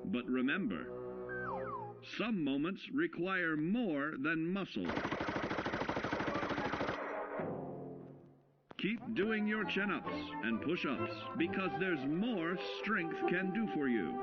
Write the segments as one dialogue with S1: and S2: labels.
S1: But remember, some moments require more than muscle. Keep doing your chin-ups and push-ups because there's more strength can do for you.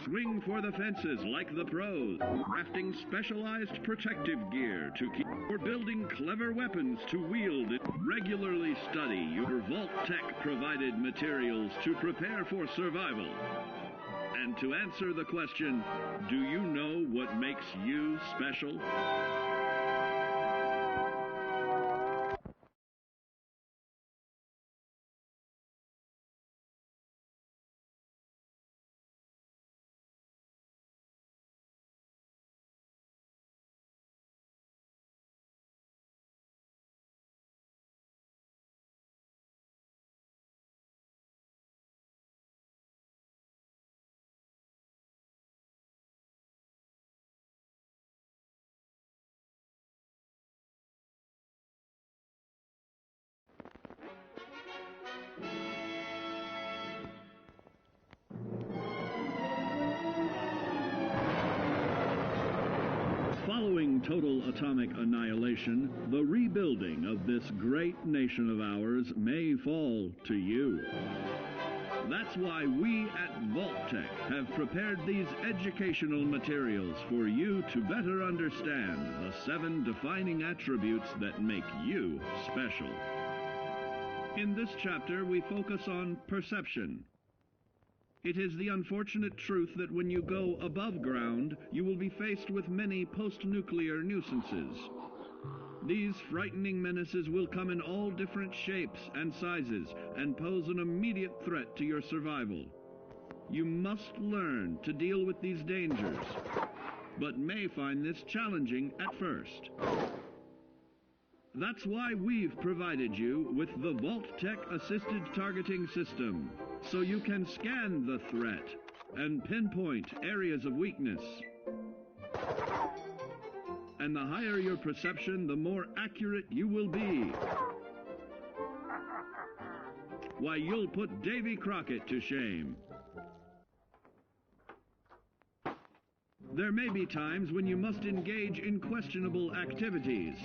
S1: Swing for the fences like the pros, crafting specialized protective gear to keep, or building clever weapons to wield. Regularly study your Vault-Tec provided materials to prepare for survival. And to answer the question, do you know what makes you special? Following total atomic annihilation, the rebuilding of this great nation of ours may fall to you. That's why we at Vault-Tec have prepared these educational materials for you to better understand the 7 defining attributes that make you special. In this chapter, we focus on perception. It is the unfortunate truth that when you go above ground, you will be faced with many post-nuclear nuisances. These frightening menaces will come in all different shapes and sizes and pose an immediate threat to your survival. You must learn to deal with these dangers, but may find this challenging at first. That's why we've provided you with the Vault-Tec Assisted Targeting System, so you can scan the threat and pinpoint areas of weakness. And the higher your perception, the more accurate you will be. Why, you'll put Davy Crockett to shame. There may be times when you must engage in questionable activities.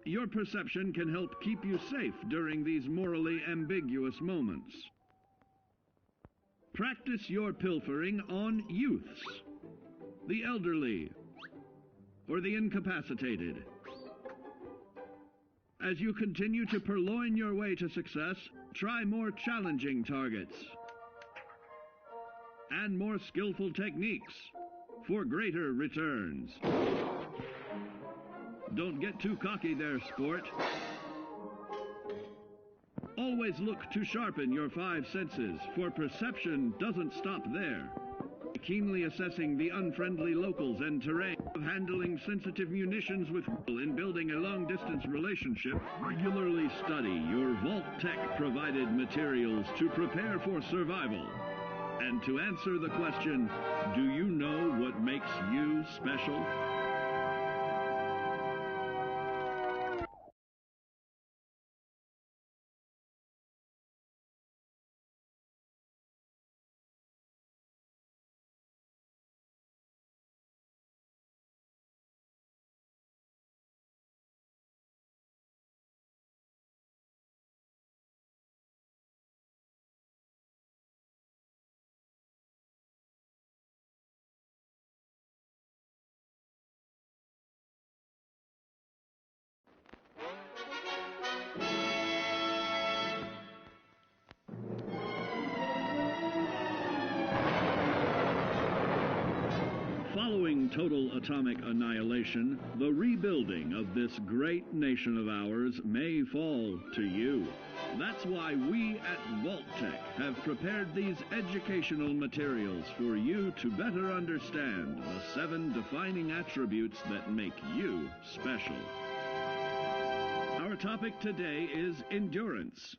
S1: Your perception can help keep you safe during these morally ambiguous moments. Practice your pilfering on youths, the elderly, or the incapacitated. As you continue to purloin your way to success, try more challenging targets and more skillful techniques for greater returns. Don't get too cocky there, sport. Always look to sharpen your 5 senses, for perception doesn't stop there. Keenly assessing the unfriendly locals and terrain, of handling sensitive munitions with people in building a long-distance relationship, regularly study your Vault-Tec provided materials to prepare for survival. And to answer the question, do you know what makes you special? Following total atomic annihilation, the rebuilding of this great nation of ours may fall to you. That's why we at Vault-Tec have prepared these educational materials for you to better understand the 7 defining attributes that make you special. Our topic today is endurance.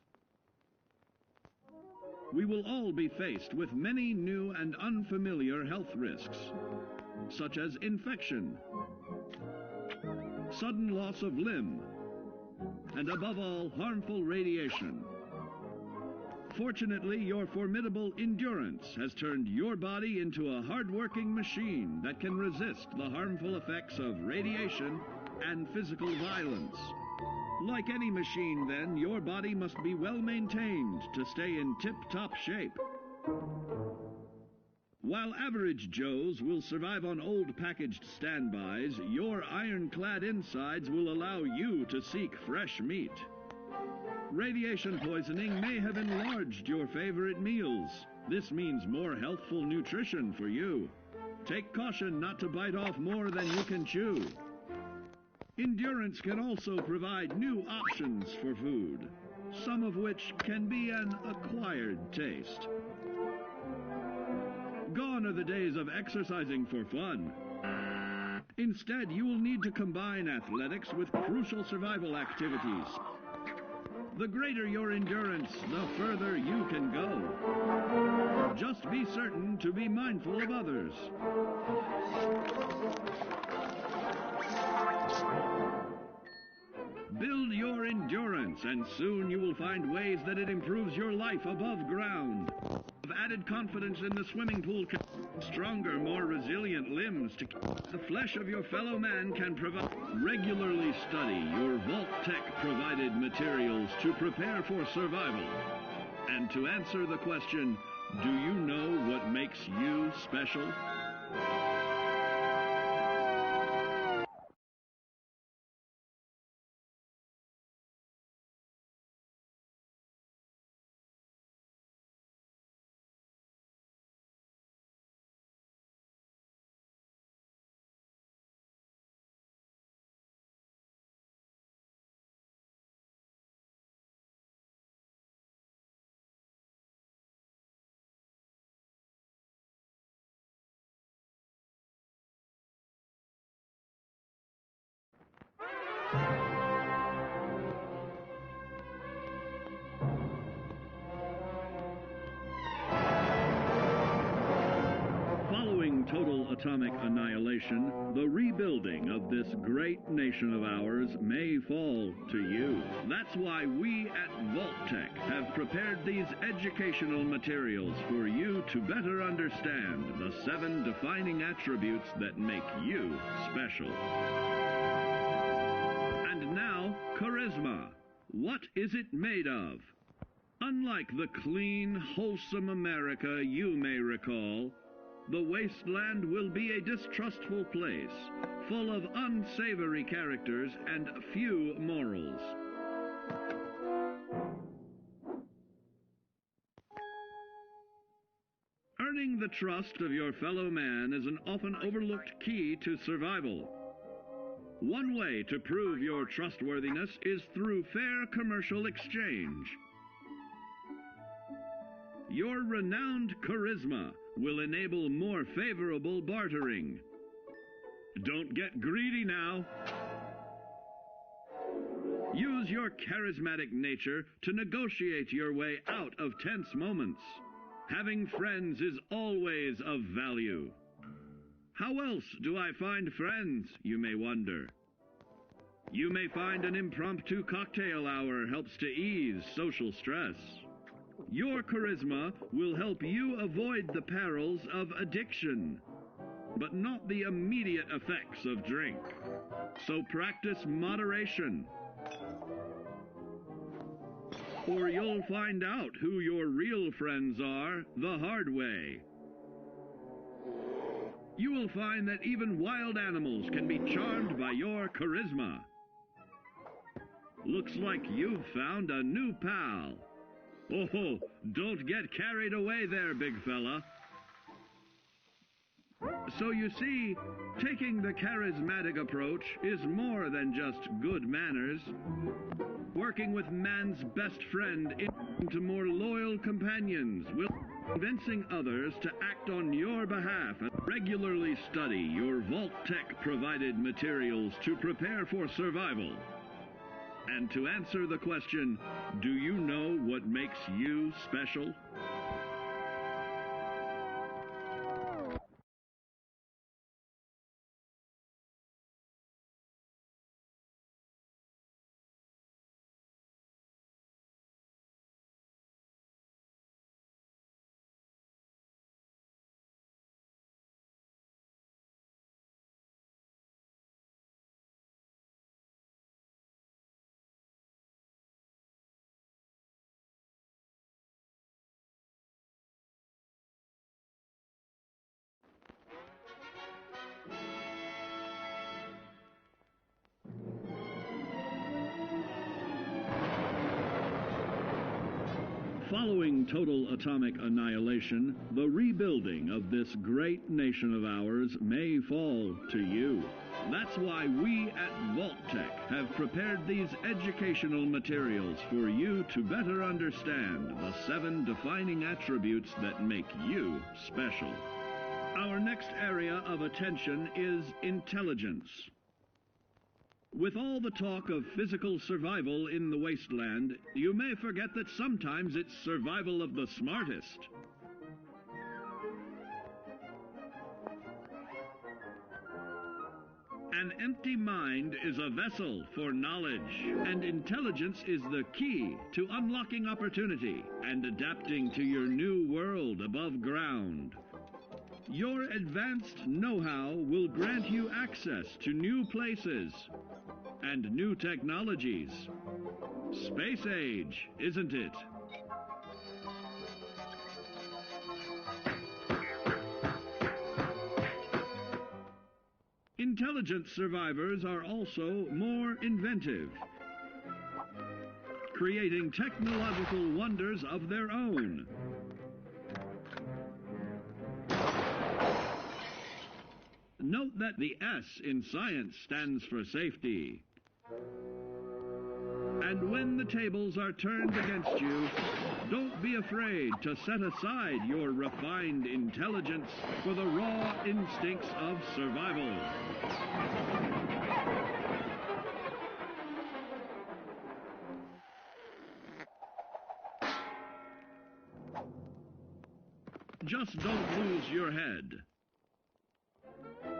S1: We will all be faced with many new and unfamiliar health risks, such as infection, sudden loss of limb, and above all, harmful radiation. Fortunately, your formidable endurance has turned your body into a hard-working machine that can resist the harmful effects of radiation and physical violence. Like any machine, then, your body must be well maintained to stay in tip-top shape. While average Joes will survive on old packaged standbys, your ironclad insides will allow you to seek fresh meat. Radiation poisoning may have enlarged your favorite meals. This means more healthful nutrition for you. Take caution not to bite off more than you can chew. Endurance can also provide new options for food, some of which can be an acquired taste. Gone are the days of exercising for fun. Instead, you will need to combine athletics with crucial survival activities. The greater your endurance, the further you can go. Just be certain to be mindful of others. Build your endurance, and soon you will find ways that it improves your life above ground. Have added confidence in the swimming pool, stronger, more resilient limbs to keep the flesh of your fellow man can provide. Regularly study your Vault-Tec provided materials to prepare for survival. And to answer the question, do you know what makes you special? Following total atomic annihilation, the rebuilding of this great nation of ours may fall to you. That's why we at Vault-Tec have prepared these educational materials for you to better understand the 7 defining attributes that make you special. And now, charisma. What is it made of? Unlike the clean, wholesome America you may recall, the wasteland will be a distrustful place, full of unsavory characters and few morals. Earning the trust of your fellow man is an often overlooked key to survival. One way to prove your trustworthiness is through fair commercial exchange. Your renowned charisma will enable more favorable bartering. Don't get greedy now. Use your charismatic nature to negotiate your way out of tense moments. Having friends is always of value. How else do I find friends, you may wonder? You may find an impromptu cocktail hour helps to ease social stress. Your charisma will help you avoid the perils of addiction, but not the immediate effects of drink. So practice moderation, or you'll find out who your real friends are the hard way. You will find that even wild animals can be charmed by your charisma. Looks like you've found a new pal. Oh, don't get carried away there, big fella. So you see, taking the charismatic approach is more than just good manners. Working with man's best friend into more loyal companions will convincing others to act on your behalf. Regularly study your Vault-Tec provided materials to prepare for survival. And to answer the question, do you know what makes you special? Following total atomic annihilation, the rebuilding of this great nation of ours may fall to you. That's why we at Vault-Tec have prepared these educational materials for you to better understand the 7 defining attributes that make you special. Our next area of attention is intelligence. With all the talk of physical survival in the wasteland, you may forget that sometimes it's survival of the smartest. An empty mind is a vessel for knowledge, and intelligence is the key to unlocking opportunity and adapting to your new world above ground. Your advanced know-how will grant you access to new places and new technologies. Space age, isn't it? Intelligent survivors are also more inventive, creating technological wonders of their own. Note that the S in science stands for safety. And when the tables are turned against you, don't be afraid to set aside your refined intelligence for the raw instincts of survival. Just don't lose your head.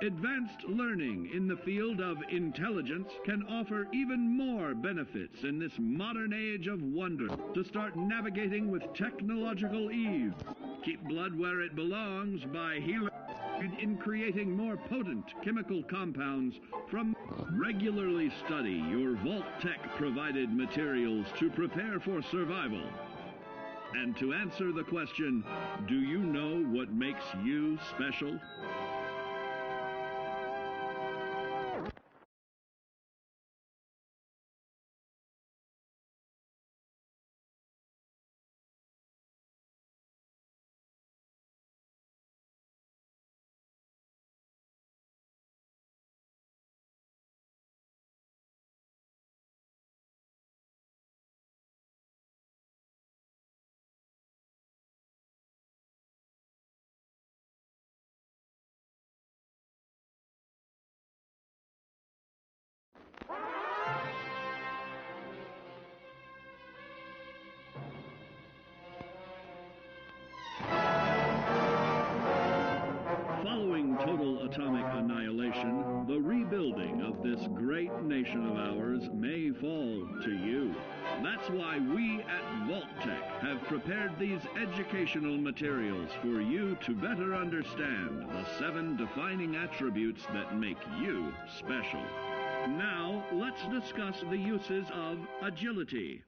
S1: Advanced learning in the field of intelligence can offer even more benefits in this modern age of wonder. To start navigating with technological ease, keep blood where it belongs by healing in creating more potent chemical compounds from. Regularly study your Vault-Tec provided materials to prepare for survival. And to answer the question, do you know what makes you special? Following total atomic annihilation, the rebuilding of this great nation of ours may fall to you. That's why we at Vault-Tec have prepared these educational materials for you to better understand the 7 defining attributes that make you special. Now, let's discuss the uses of agility.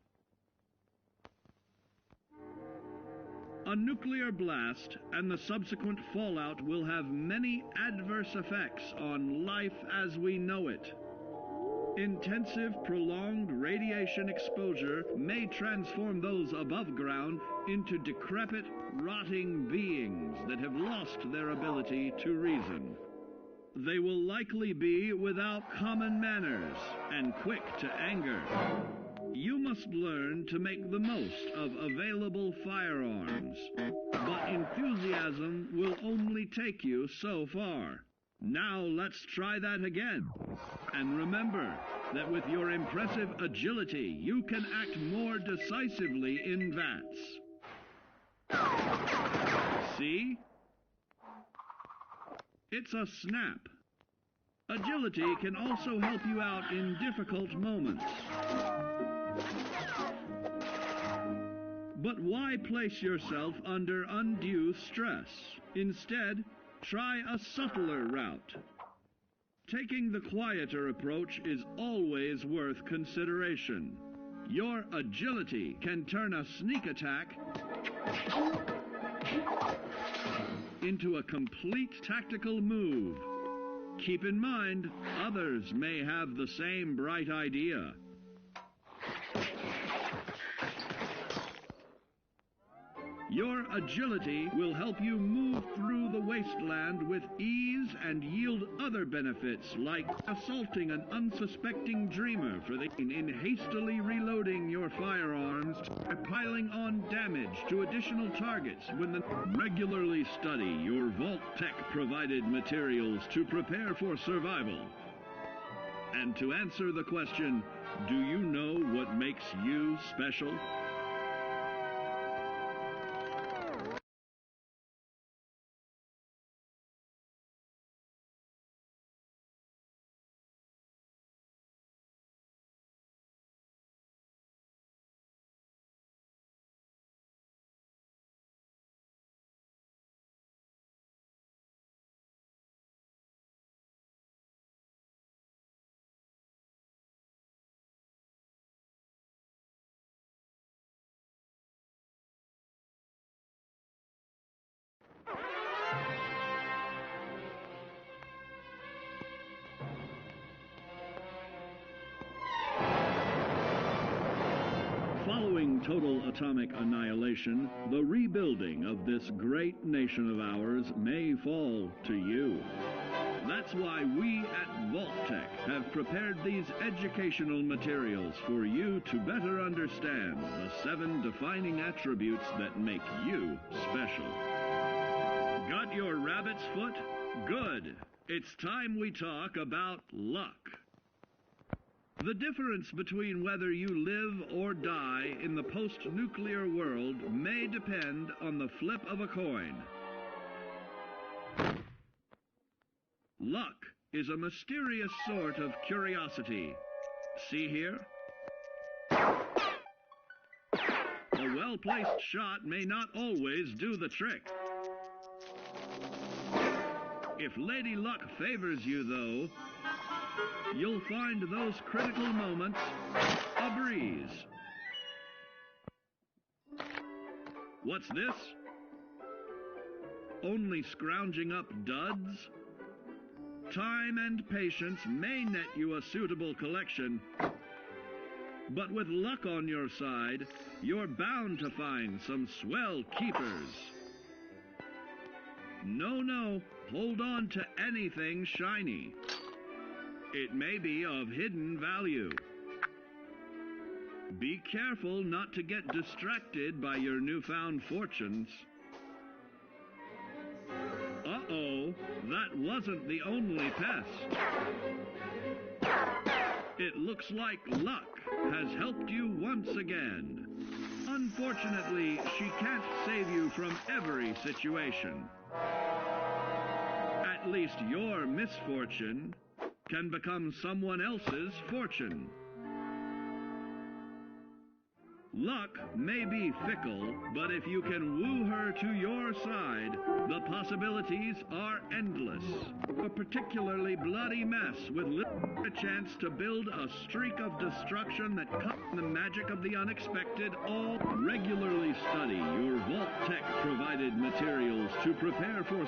S1: A nuclear blast and the subsequent fallout will have many adverse effects on life as we know it. Intensive, prolonged radiation exposure may transform those above ground into decrepit, rotting beings that have lost their ability to reason. They will likely be without common manners and quick to anger. You must learn to make the most of available firearms, but enthusiasm will only take you so far. Now let's try that again. And remember that with your impressive agility, you can act more decisively in VATS. See? It's a snap. Agility can also help you out in difficult moments. But why place yourself under undue stress? Instead, try a subtler route. Taking the quieter approach is always worth consideration. Your agility can turn a sneak attack into a complete tactical move. Keep in mind, others may have the same bright idea. Your agility will help you move through the wasteland with ease and yield other benefits like assaulting an unsuspecting dreamer in hastily reloading your firearms or piling on damage to additional targets regularly study your Vault Tech provided materials to prepare for survival. And to answer the question, do you know what makes you special? Following total atomic annihilation, the rebuilding of this great nation of ours may fall to you. That's why we at Vault Tech have prepared these educational materials for you to better understand the 7 defining attributes that make you special. Got your rabbit's foot? Good. It's time we talk about luck. The difference between whether you live or die in the post-nuclear world may depend on the flip of a coin. Luck is a mysterious sort of curiosity. See here? A well-placed shot may not always do the trick. If Lady Luck favors you, though, you'll find those critical moments a breeze. What's this? Only scrounging up duds? Time and patience may net you a suitable collection, but with luck on your side, you're bound to find some swell keepers. No, hold on to anything shiny. It may be of hidden value. Be careful not to get distracted by your newfound fortunes. Uh-oh, that wasn't the only pest. It looks like luck has helped you once again. Unfortunately, she can't save you from every situation. At least your misfortune can become someone else's fortune. Luck may be fickle, but if you can woo her to your side, the possibilities are endless. A particularly bloody mess with a chance to build a streak of destruction that cuts the magic of the unexpected. All regularly study your Vault Tech provided materials to prepare for